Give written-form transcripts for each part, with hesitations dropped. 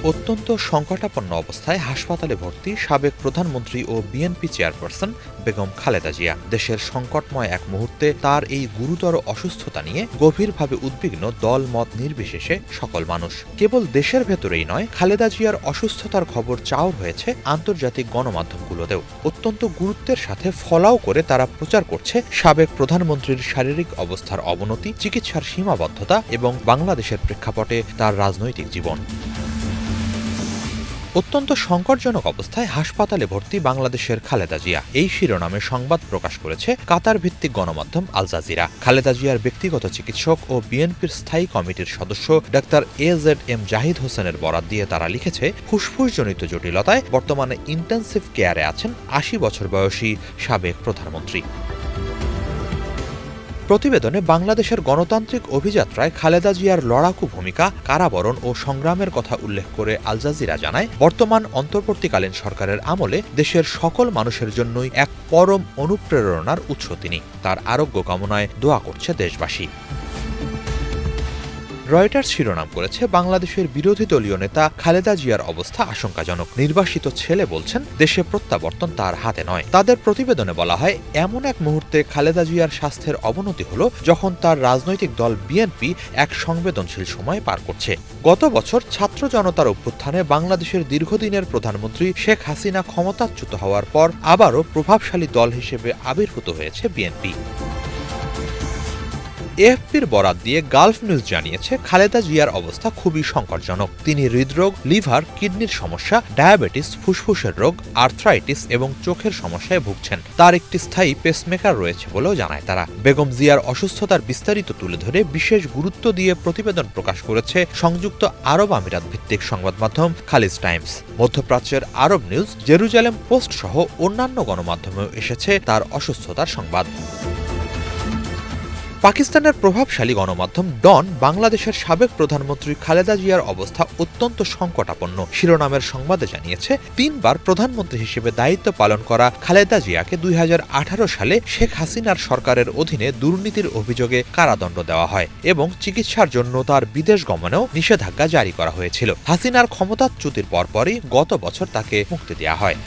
অত্যন্ত সংকটাপন্ন অবস্থায় হাসপাতালে ভর্তি সাবেক প্রধানমন্ত্রী ও বিএনপি চেয়ারপারসন বেগম খালেদা জিয়া। দেশের সংকটময় এক মুহূর্তে তার এই গুরুতর অসুস্থতা নিয়ে গভীরভাবে উদ্বিগ্ন দল মত নির্বিশেষে সকল মানুষ। কেবল দেশের ভেতরেই নয়, খালেদা জিয়ার অসুস্থতার খবর চাউর হয়েছে আন্তর্জাতিক গণমাধ্যমগুলোতেও। অত্যন্ত গুরুত্বের সাথে ফলাও করে তারা প্রচার করছে সাবেক প্রধানমন্ত্রীর শারীরিক অবস্থার অবনতি, চিকিৎসার সীমাবদ্ধতা এবং বাংলাদেশের প্রেক্ষাপটে তার রাজনৈতিক জীবন। অত্যন্ত সংকটজনক অবস্থায় হাসপাতালে ভর্তি বাংলাদেশের খালেদা জিয়া, এই শিরোনামে সংবাদ প্রকাশ করেছে কাতার ভিত্তিক গণমাধ্যম আল জাজিরা। খালেদা জিয়ার ব্যক্তিগত চিকিৎসক ও বিএনপির স্থায়ী কমিটির সদস্য ডাক্তার AZM জাহিদ হোসেনের বরাত দিয়ে তারা লিখেছে, ফুসফুসজনিত জটিলতায় বর্তমানে ইন্টেন্সিভ কেয়ারে আছেন ৮০ বছর বয়সী সাবেক প্রধানমন্ত্রী। প্রতিবেদনে বাংলাদেশের গণতান্ত্রিক অভিযাত্রায় খালেদা জিয়ার লড়াকু ভূমিকা, কারাবরণ ও সংগ্রামের কথা উল্লেখ করে আল জাজিরা জানায়, বর্তমান অন্তর্বর্তীকালীন সরকারের আমলে দেশের সকল মানুষের জন্যই এক পরম অনুপ্রেরণার উৎস তিনি। তার আরোগ্য কামনায় দোয়া করছে দেশবাসী। রয়টার্স শিরোনাম করেছে, বাংলাদেশের বিরোধী দলীয় নেতা খালেদা জিয়ার অবস্থা আশঙ্কাজনক। নির্বাসিত ছেলে বলছেন, দেশে প্রত্যাবর্তন তার হাতে নয়। তাদের প্রতিবেদনে বলা হয়, এমন এক মুহূর্তে খালেদা জিয়ার স্বাস্থ্যের অবনতি হল যখন তার রাজনৈতিক দল বিএনপি এক সংবেদনশীল সময় পার করছে। গত বছর ছাত্র জনতার অভ্যুত্থানে বাংলাদেশের দীর্ঘদিনের প্রধানমন্ত্রী শেখ হাসিনা ক্ষমতাচ্যুত হওয়ার পর আবারও প্রভাবশালী দল হিসেবে আবির্ভূত হয়েছে বিএনপি। এএফপির বরাত দিয়ে গালফ নিউজ জানিয়েছে, খালেদা জিয়ার অবস্থা খুবই সংকটজনক। তিনি হৃদরোগ, লিভার, কিডনির সমস্যা, ডায়াবেটিস, ফুসফুসের রোগ, আর্থ্রাইটিস এবং চোখের সমস্যায় ভুগছেন। তার একটি স্থায়ী পেসমেকার রয়েছে বলেও জানায় তারা। বেগম জিয়ার অসুস্থতার বিস্তারিত তুলে ধরে বিশেষ গুরুত্ব দিয়ে প্রতিবেদন প্রকাশ করেছে সংযুক্ত আরব আমিরাত ভিত্তিক সংবাদ মাধ্যম খালিজ টাইমস। মধ্যপ্রাচ্যের আরব নিউজ, জেরুজালেম পোস্ট সহ অন্যান্য গণমাধ্যমেও এসেছে তার অসুস্থতার সংবাদ। পাকিস্তানের প্রভাবশালী গণমাধ্যম ডন বাংলাদেশের সাবেক প্রধানমন্ত্রী খালেদা জিয়ার অবস্থা অত্যন্ত সংকটাপন্ন শিরোনামের সংবাদে জানিয়েছে, ৩ বার প্রধানমন্ত্রী হিসেবে দায়িত্ব পালন করা খালেদা জিয়াকে ২০১৮ সালে শেখ হাসিনার সরকারের অধীনে দুর্নীতির অভিযোগে কারাদণ্ড দেওয়া হয় এবং চিকিৎসার জন্য তার বিদেশ গমনেও নিষেধাজ্ঞা জারি করা হয়েছিল। হাসিনার ক্ষমতাচ্যুতির পরপরই গত বছর তাকে মুক্তি দেওয়া হয়।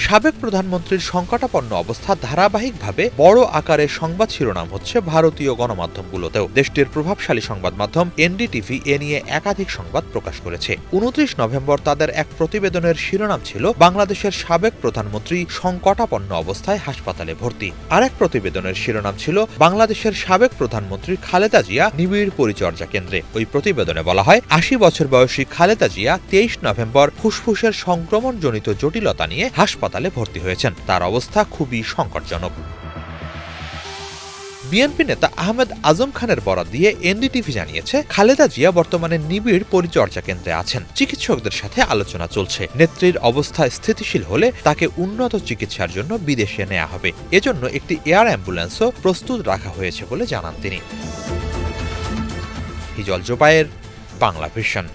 সাবেক প্রধানমন্ত্রীর সংকটাপন্ন অবস্থা ধারাবাহিকভাবে বড় আকারের সংবাদ শিরোনাম হচ্ছে ভারতীয় গণমাধ্যমগুলোতেও। দেশটির প্রভাবশালী সংবাদ মাধ্যম এনডিটিভি এ নিয়ে একাধিক সংবাদ প্রকাশ করেছে। ২৯ নভেম্বর তাদের এক প্রতিবেদনের শিরোনাম ছিল, বাংলাদেশের সাবেক প্রধানমন্ত্রী সংকটাপন্ন অবস্থায় হাসপাতালে ভর্তি। আরেক প্রতিবেদনের শিরোনাম ছিল, বাংলাদেশের সাবেক প্রধানমন্ত্রী খালেদা জিয়া নিবিড় পরিচর্যা কেন্দ্রে। ওই প্রতিবেদনে বলা হয়, ৮০ বছর বয়সী খালেদা জিয়া ২৩ নভেম্বর ফুসফুসের সংক্রমণজনিত জটিলতা নিয়ে হাসপাতালে ভর্তি হয়েছেন। তার অবস্থা খুবই সংকটজনক। বিএনপি নেতা আহমেদ আজম খানের বরাত দিয়ে এনডিটিভি জানিয়েছে, খালেদা জিয়া বর্তমানে নিবিড় পরিচর্যা কেন্দ্রে আছেন। চিকিৎসকদের সাথে আলোচনা চলছে। নেত্রীর অবস্থা স্থিতিশীল হলে তাকে উন্নত চিকিৎসার জন্য বিদেশে নেওয়া হবে। এজন্য একটি এয়ার অ্যাম্বুলেন্সও প্রস্তুত রাখা হয়েছে বলে জানান তিনি। হিজল জোবায়ের, বাংলা ভিশন।